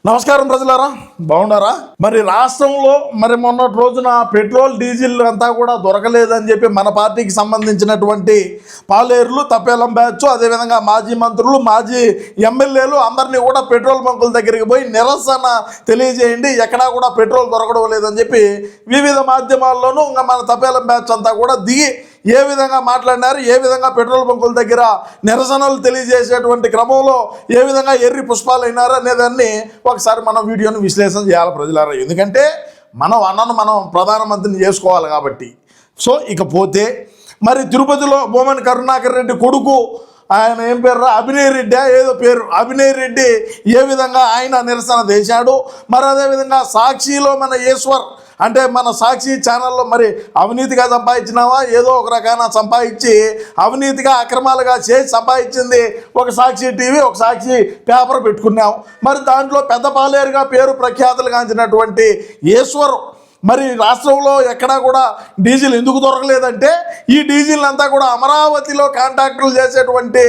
నమస్కారం ప్రజలారా, బాగున్నారా? మరి రాష్ట్రంలో మొన్నటి రోజున పెట్రోల్ డీజిల్ అంతా కూడా దొరకలేదని చెప్పి మన పార్టీకి సంబంధించినటువంటి పాలేరులు, తప్పేలం బ్యాచ్, అదేవిధంగా మాజీ మంత్రులు, మాజీ ఎమ్మెల్యేలు అందరినీ కూడా పెట్రోల్ బంకుల దగ్గరికి పోయి నిరసన తెలియజేయండి, ఎక్కడా కూడా పెట్రోల్ దొరకడం లేదని చెప్పి వివిధ మాధ్యమాల్లోనూ ఇంకా మన తప్పేలం బ్యాచ్ అంతా కూడా దిగి ఏ విధంగా మాట్లాడినారు, ఏ విధంగా పెట్రోల్ బంకుల దగ్గర నిరసనలు తెలియజేసేటువంటి క్రమంలో ఏ విధంగా ఎర్రి పుష్పాలు అయినారు అనేదాన్ని ఒకసారి మనం వీడియోని విశ్లేషణ చేయాలి ప్రజలారా. ఎందుకంటే మనం ప్రధానమంత్రిని చేసుకోవాలి కాబట్టి. సో ఇకపోతే మరి తిరుపతిలో భూమన్ కరుణాకర్ రెడ్డి కొడుకు, ఆయన ఏం పేరు, అభినయ్ రెడ్డి ఏదో పేరు, అభినయ్ రెడ్డి ఏ విధంగా ఆయన నిరసన చేశాడు. మరి అదేవిధంగా సాక్షిలో మన ఈశ్వర్ అంటే మన సాక్షి ఛానల్లో మరి అవినీతిగా సంపాదించినావా, ఏదో ఒక రకాన సంపాదించి అవినీతిగా అక్రమాలుగా చేసి సంపాదించింది ఒక సాక్షి టీవీ, ఒక సాక్షి పేపర్ పెట్టుకున్నాం. మరి దాంట్లో పెద్ద పాలేరుగా పేరు ప్రఖ్యాతులు గాంచినటువంటి ఈశ్వర్ మరి రాష్ట్రంలో ఎక్కడా కూడా డీజిల్ ఎందుకు దొరకలేదంటే ఈ డీజిల్ అంతా కూడా అమరావతిలో కాంట్రాక్టులు చేసేటువంటి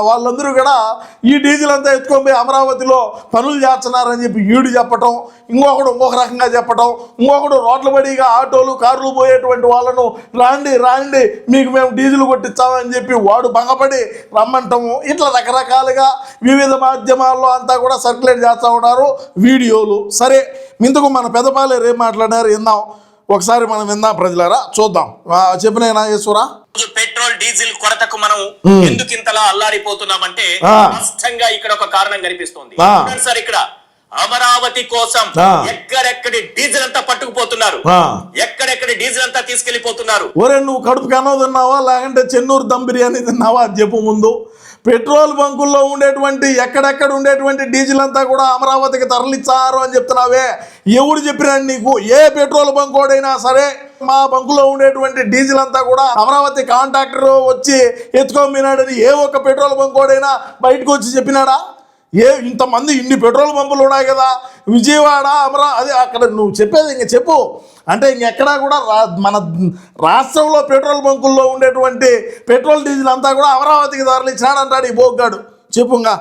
వాళ్ళందరూ కూడా ఈ డీజిల్ అంతా ఎత్తుకొని పోయి అమరావతిలో పనులు చేస్తున్నారని చెప్పి ఈడు చెప్పటం, ఇంకొకడు ఇంకొక రకంగా చెప్పటం, ఇంకొకడు రోడ్ల బడిగా ఆటోలు కార్లు పోయేటువంటి వాళ్ళను రాండి మీకు మేము డీజిల్ కొట్టించామని చెప్పి వాడు భంగపడి రమ్మంటాము. ఇట్లా రకరకాలుగా వివిధ మాధ్యమాల్లో అంతా కూడా సర్క్యులేట్ చేస్తూ ఉన్నారు వీడియోలు. సరే, ఇందుకు మన పెద్దపాలేరు ఏం మాట్లాడారు విందాం, ఒకసారి మనం విందాం ప్రజలారా, చూద్దాం. చెప్పిన ఈశ్వరా, పెట్రోల్ డీజిల్ కొరతకు మనం ఎందుకు ఇంతలా అల్లాడిపోతున్నామంటే స్పష్టంగా ఇక్కడ ఒక కారణం కనిపిస్తుంది సార్. ఇక్కడ అమరావతి కోసం ఎక్కడెక్కడి డీజిల్ అంతా పట్టుకుపోతున్నారు, ఎక్కడెక్కడి డీజిల్ అంతా తీసుకెళ్లిపోతున్నారు. ఒరే, నువ్వు కడుపు కనవ తిన్నావా లేకంటే చెన్నూరు దమ్ బిర్యానీ తిన్నావా అది చెప్పు ముందు. పెట్రోల్ బంకుల్లో ఉండేటువంటి ఎక్కడెక్కడ ఉండేటువంటి డీజిల్ అంతా కూడా అమరావతికి తరలించారు అని చెప్తున్నావే, ఎవడు చెప్పినాడు నీకు? ఏ పెట్రోల్ బంకోడైనా సరే మా బంకులో ఉండేటువంటి డీజిల్ అంతా కూడా అమరావతి కాంట్రాక్టర్ వచ్చి ఎత్తుకోమినాడని ఏ ఒక్క పెట్రోల్ బంకోడైనా బయటకు వచ్చి చెప్పినాడా? ఇంతమంది ఇన్ని పెట్రోల్ పంపులు ఉన్నాయి కదా విజయవాడ, అదే అక్కడ నువ్వు చెప్పేది ఇంక చెప్పు. అంటే ఇంకెక్కడా కూడా మన రాష్ట్రంలో పెట్రోల్ బంకుల్లో ఉండేటువంటి పెట్రోల్ డీజిల్ అంతా కూడా అమరావతికి తరలించినాడు అంటాడు ఈ బోగ్గాడు. చెప్పుగా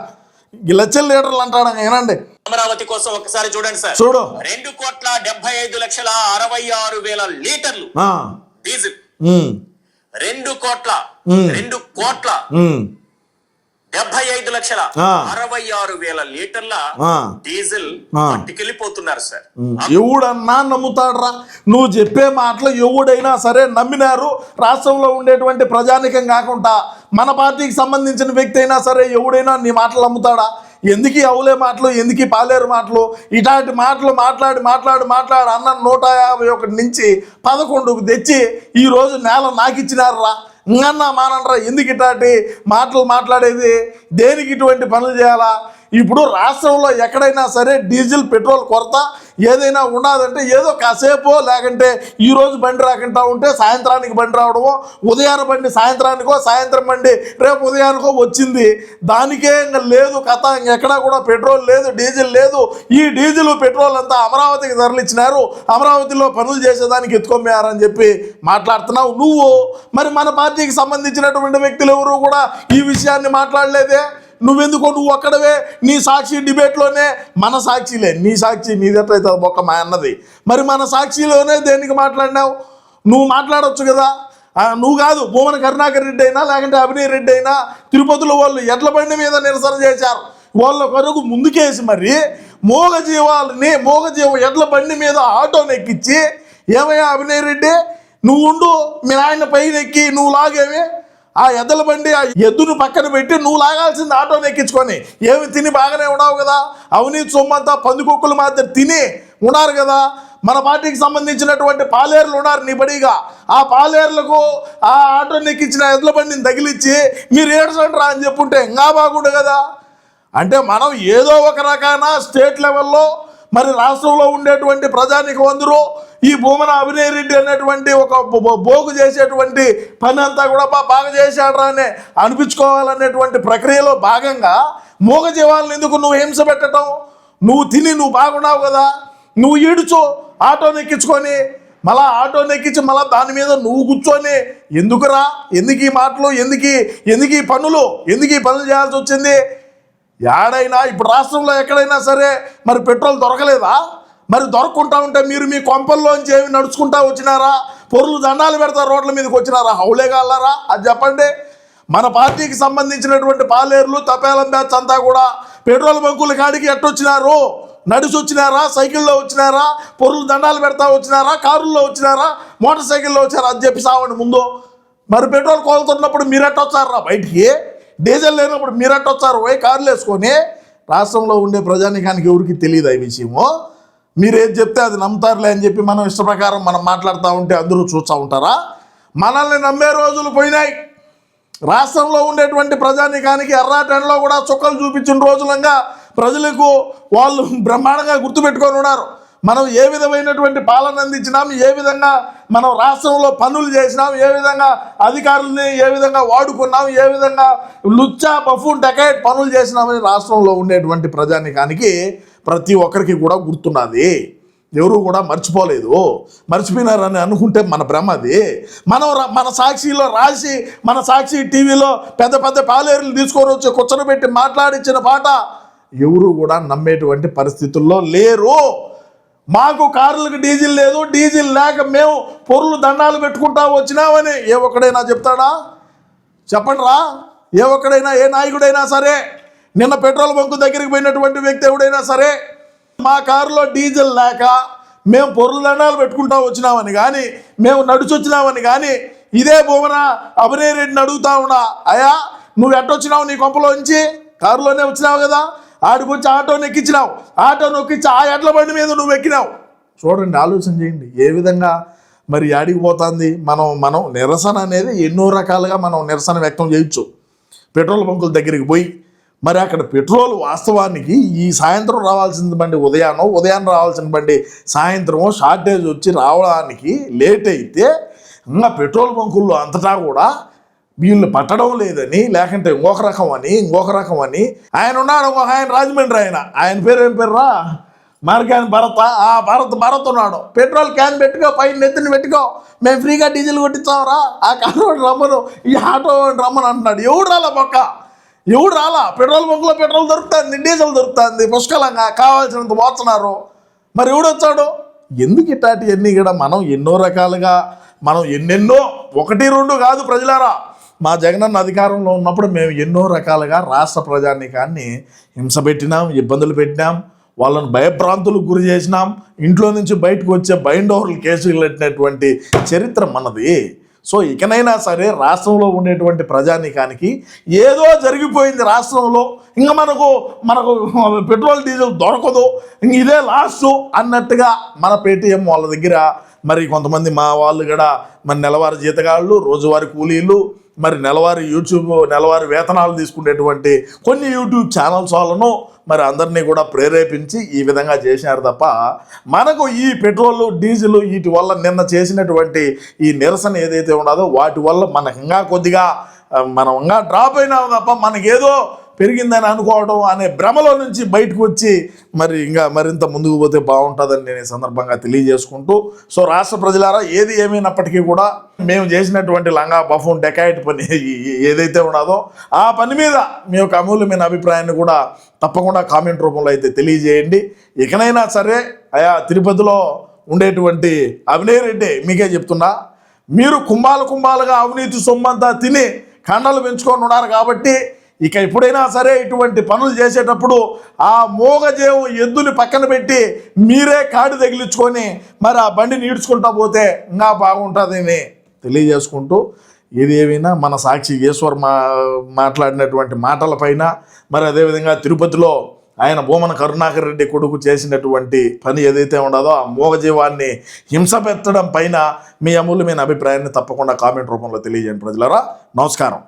లక్షల లీటర్లు అంటాడు. ఏనండి అమరావతి కోసం ఒకసారి చూడండి సార్, చూడు 2,75,66,000 లీటర్లు డీజిల్, 2 కోట్ల 75,66,000 లీటర్ల డీజిల్ పట్టుకెళ్ళిపోతున్నారు సార్. ఎవడన్నా నమ్ముతాడరా? నువ్వు చెప్పే మాటలు ఎవడైనా సరే నమ్మినారు. రాష్ట్రంలో ఉండేటువంటి ప్రజానికం కాకుండా మన పార్టీకి సంబంధించిన వ్యక్తి అయినా సరే ఎవడైనా నీ మాటలు నమ్ముతాడా? ఎందుకు అవులే మాటలు, ఎందుకు పాలేరు మాటలు? ఇలాంటి మాటలు మాట్లాడి అన్న 151 నుంచి 11కు తెచ్చి ఈరోజు నేల నాకిచ్చినారా? ఇంకన్నా మానరా? ఎందుకు ఇట్లాంటి మాటలు మాట్లాడేది? దేనికి ఇటువంటి పనులు చేయాలా? ఇప్పుడు రాష్ట్రంలో ఎక్కడైనా సరే డీజిల్ పెట్రోల్ కొరత ఏదైనా ఉన్నదంటే ఏదో కాసేపో లేకంటే ఈరోజు బండి రాకుండా ఉంటే సాయంత్రానికి బండి రావడమో, ఉదయాన బండి సాయంత్రానికో, సాయంత్రం బండి రేపు ఉదయానికో వచ్చింది. దానికే ఇంకా లేదు కథ, ఇంకెక్కడా కూడా పెట్రోల్ లేదు, డీజిల్ లేదు. ఈ డీజిల్ పెట్రోల్ అంతా అమరావతికి తరలించినారు, అమరావతిలో పనులు చేసేదానికి ఎత్తుకొమ్మారని చెప్పి మాట్లాడుతున్నావు నువ్వు. మరి మన పార్టీకి సంబంధించినటువంటి వ్యక్తులు ఎవరు కూడా ఈ విషయాన్ని మాట్లాడలేదే. నువ్వు ఒక్కడవే నీ సాక్షి డిబేట్లోనే, మన సాక్షిలే, నీ సాక్షి నీదెట్లయితే బొక్క మా అన్నది, మరి మన సాక్షిలోనే దేనికి మాట్లాడినావు? నువ్వు మాట్లాడవచ్చు కదా. నువ్వు కాదు, భూమన్ కరుణాకర్ రెడ్డి అయినా లేకంటే అభినయ్ రెడ్డి అయినా తిరుపతిలో వాళ్ళు ఎడ్ల బండి మీద నిరసన చేశారు. వాళ్ళ కొరకు ముందుకేసి మరి మూగజీవ ఎడ్ల బండి మీద ఆటోని ఎక్కించి, ఏమయ్యా అభినయ్ రెడ్డి నువ్వు ఉండు, మీ నాయన పైన ఎక్కి నువ్వు లాగేవి ఆ ఎద్దల బండి, ఆ ఎద్దును పక్కన పెట్టి నువ్వు లాగాల్సింది ఆటోని ఎక్కించుకొని. ఏమి తిని బాగానే ఉన్నావు కదా, అవినీతి సొమ్మంతా పందికొక్కులు మాత్రం తిని ఉన్నారు కదా. మన పార్టీకి సంబంధించినటువంటి పాలేర్లు ఉన్నారు నీ బడిగా, ఆ పాలేర్లకు ఆ ఆటోని ఎక్కించిన ఎద్దుల బండిని తగిలిచ్చి మీరు ఏడ్చండి రా అని చెప్పుంటే ఇంకా బాగుండు కదా. అంటే మనం ఏదో ఒక రకాన స్టేట్ లెవెల్లో మరి రాష్ట్రంలో ఉండేటువంటి ప్రజానికి అందరూ ఈ భూమన అభినయ్ రెడ్డి అనేటువంటి ఒక బోగు చేసేటువంటి పని అంతా కూడా బాగా చేశాడు అని అనిపించుకోవాలనేటువంటి ప్రక్రియలో భాగంగా మూగజీవాలను ఎందుకు నువ్వు హింస పెట్టడం? నువ్వు తిని నువ్వు బాగున్నావు కదా, నువ్వు ఈడుచో ఆటోని ఎక్కించుకొని, మళ్ళా ఆటోని ఎక్కించి మళ్ళీ దాని మీద నువ్వు కూర్చొని ఎందుకురా? ఎందుకు ఈ మాటలు, ఎందుకు ఈ పనులు చేయాల్సి వచ్చింది? యాడైనా ఇప్పుడు రాష్ట్రంలో ఎక్కడైనా సరే మరి పెట్రోల్ దొరకలేదా? మరి దొరకకుండా ఉంటే మీరు మీ కొంపల్లోంచి ఏమి నడుచుకుంటా వచ్చినారా? పొరులు దండాలు పెడతా రోడ్ల మీదకి వచ్చినారా? హౌలేగాలారా? అది చెప్పండి. మన పార్టీకి సంబంధించినటువంటి పాలేరులు తపేలం బ్యాచ్ అంతా కూడా పెట్రోల్ బంకుల కాడికి ఎట్టొచ్చినారు? నడిచి వచ్చినారా? సైకిల్లో వచ్చినారా? పొరులు దండాలు పెడతా వచ్చినారా? కారుల్లో వచ్చినారా? మోటార్ సైకిల్లో వచ్చారా? అది చెప్పి సావండి ముందు. మరి పెట్రోల్ కోలుతున్నప్పుడు మీరెట్టొచ్చారా బయటికి? డీజిల్ లేనప్పుడు మీరెట్టొచ్చారు పోయి కార్లు వేసుకొని? రాష్ట్రంలో ఉండే ప్రజానికానికి ఎవరికి తెలియదు ఈ విషయము. మీరేది చెప్తే అది నమ్ముతారులే అని చెప్పి మనం ఇష్ట ప్రకారం మనం మాట్లాడుతూ ఉంటే అందరూ చూస్తూ ఉంటారా? మనల్ని నమ్మే రోజులు పోయినాయి. రాష్ట్రంలో ఉండేటువంటి ప్రజానికానికి ఎర్రాటెండలో కూడా చుక్కలు చూపించిన రోజులంగా ప్రజలకు వాళ్ళు బ్రహ్మాండంగా గుర్తుపెట్టుకొని ఉన్నారు. మనం ఏ విధమైనటువంటి పాలన అందించినాం, ఏ విధంగా మనం రాష్ట్రంలో పనులు చేసినాం, ఏ విధంగా అధికారులని ఏ విధంగా వాడుకున్నాం, ఏ విధంగా లుచ్చా బఫూన్ డకైట్ పనులు చేసినామని రాష్ట్రంలో ఉండేటువంటి ప్రజానికానికి ప్రతి ఒక్కరికి కూడా గుర్తున్నది. ఎవరు కూడా మర్చిపోలేదు. మర్చిపోయినారని అనుకుంటే మన భ్రమ అది. మనం మన సాక్షిలో రాసి మన సాక్షి టీవీలో పెద్ద పెద్ద పాలేరులు తీసుకొని వచ్చి కూర్చోబెట్టి మాట్లాడించిన పాట ఎవరు కూడా నమ్మేటువంటి పరిస్థితుల్లో లేరు. మాకు కార్లకు డీజిల్ లేదు, డీజిల్ లేక మేము పొరులు దండాలు పెట్టుకుంటా వచ్చినామని ఏ ఒక్కడైనా చెప్తాడా? చెప్పండి రా. ఏ ఒక్కడైనా, ఏ నాయకుడైనా సరే, నిన్న పెట్రోల్ బంకు దగ్గరికి పోయినటువంటి వ్యక్తి ఎవడైనా సరే మా కారులో డీజిల్ లేక మేము పొరులు దండాలు పెట్టుకుంటా వచ్చినామని కానీ, మేము నడిచి వచ్చినామని కానీ ఇదే భూమన అభినయ్ రెడ్డిని అడుగుతా ఉన్నా, అయ్యా నువ్వు ఎట్టొచ్చినావు? నీ కొంపలోంచి కారులోనే వచ్చినావు కదా, ఆడికి వచ్చి ఆటోని ఎక్కించినావు, ఆటోని ఎక్కించి ఆ ఎడ్ల బండి మీద నువ్వు ఎక్కినావు. చూడండి, ఆలోచన చేయండి ఏ విధంగా మరి ఆడికి పోతుంది. మనం నిరసన అనేది ఎన్నో రకాలుగా మనం నిరసన వ్యక్తం చేయొచ్చు. పెట్రోల్ బంకుల దగ్గరికి పోయి మరి అక్కడ పెట్రోల్ వాస్తవానికి ఈ సాయంత్రం రావాల్సిన బండి ఉదయాన్ని రావాల్సిన బండి సాయంత్రం షార్టేజ్ వచ్చి రావడానికి లేట్ అయితే ఇంకా పెట్రోల్ బంకుల్లో అంతటా కూడా వీళ్ళు పట్టడం లేదని, లేకంటే ఇంకొక రకం అని ఆయన ఉన్నాడు. ఇంకొక ఆయన రాజమండ్రి, ఆయన పేరు ఏం పేరురా? మార్గాని భరత్ ఉన్నాడు. పెట్రోల్ క్యాన్ పెట్టుకో, పైన నెత్తిని పెట్టుకో, మేము ఫ్రీగా డీజిల్ కొట్టించామరా, ఆ కారు రమ్మను, ఈ ఆటో రమ్మను అంటున్నాడు. ఎవడు రాలా పక్క, ఎవడు రాలా? పెట్రోల్ బంకులో పెట్రోల్ దొరుకుతుంది, డీజిల్ దొరుకుతుంది పుష్కలంగా, కావాల్సినంత పోతున్నారు. మరి ఎవడు వచ్చాడు? ఎందుకు ఇట్లాంటివన్నీ కూడా మనం ఎన్నో రకాలుగా మనం ఎన్నెన్నో 1-2 కాదు ప్రజలారా, మా జగనన్న అధికారంలో ఉన్నప్పుడు మేము ఎన్నో రకాలుగా రాష్ట్ర ప్రజానీకాన్ని హింస పెట్టినాం, ఇబ్బందులు పెట్టినాం, వాళ్ళని భయభ్రాంతులకు గురి చేసినాం, ఇంట్లో నుంచి బయటకు వచ్చే బైండ్ ఓవర్లు కేసులు పెట్టినటువంటి చరిత్ర మనది. సో ఇకనైనా సరే రాష్ట్రంలో ఉండేటువంటి ప్రజానీకానికి ఏదో జరిగిపోయింది రాష్ట్రంలో, ఇంకా మనకు పెట్రోల్ డీజిల్ దొరకదు, ఇంక ఇదే లాస్ట్ అన్నట్టుగా మన పేటీఎం వాళ్ళ దగ్గర మరి కొంతమంది మా వాళ్ళు కూడా మరి నెలవారీ జీతగాళ్ళు, రోజువారీ కూలీలు, మరి నెలవారీ వేతనాలు తీసుకునేటువంటి కొన్ని యూట్యూబ్ ఛానల్స్ వాళ్ళను మరి అందరినీ కూడా ప్రేరేపించి ఈ విధంగా చేశారు తప్ప మనకు ఈ పెట్రోలు డీజిల్ వీటి వల్ల నిన్న చేసినటువంటి ఈ నిరసన ఏదైతే ఉన్నదో వాటి వల్ల మనకు ఇంకా కొద్దిగా మనం ఇంకా డ్రాప్ అయినాము తప్ప మనకేదో పెరిగిందని అనుకోవడం అనే భ్రమలో నుంచి బయటకు వచ్చి మరి ఇంకా మరింత ముందుకు పోతే బాగుంటుందని నేను ఈ సందర్భంగా తెలియజేసుకుంటూ, సో రాష్ట్ర ప్రజలారా ఏది ఏమైనప్పటికీ కూడా మేము చేసినటువంటి లంగా బఫూన్ డెకాయిట్ పని ఏదైతే ఉన్నదో ఆ పని మీద మీ యొక్క అమూల్యమైన అభిప్రాయాన్ని కూడా తప్పకుండా కామెంట్ రూపంలో అయితే తెలియజేయండి. ఇకనైనా సరే అయా తిరుపతిలో ఉండేటువంటి అభినయ్ రెడ్డి మీకే చెప్తున్నా, మీరు కుంభాలుగా అవినీతి సొమ్మంతా తిని కండలు పెంచుకొని ఉన్నారు కాబట్టి ఇక ఎప్పుడైనా సరే ఇటువంటి పనులు చేసేటప్పుడు ఆ మోగజేవు ఎద్దుని పక్కన పెట్టి మీరే కాడి తగిలించుకొని మరి ఆ బండిని ఈడ్చుకుంటా పోతే ఇంకా బాగుంటుందని తెలియజేసుకుంటూ, ఏది ఏమైనా మన సాక్షి ఈశ్వర్ మాట్లాడినటువంటి మాటలపైన మరి అదేవిధంగా తిరుపతిలో ఆయన భూమన కరుణాకర్ రెడ్డి కొడుకు చేసినటువంటి పని ఏదైతే ఉండదో ఆ మోగజీవాన్ని హింస పెట్టడం పైన మీ అమూల్యమైన అభిప్రాయాన్ని తప్పకుండా కామెంట్ రూపంలో తెలియజేయండి ప్రజలారా. నమస్కారం.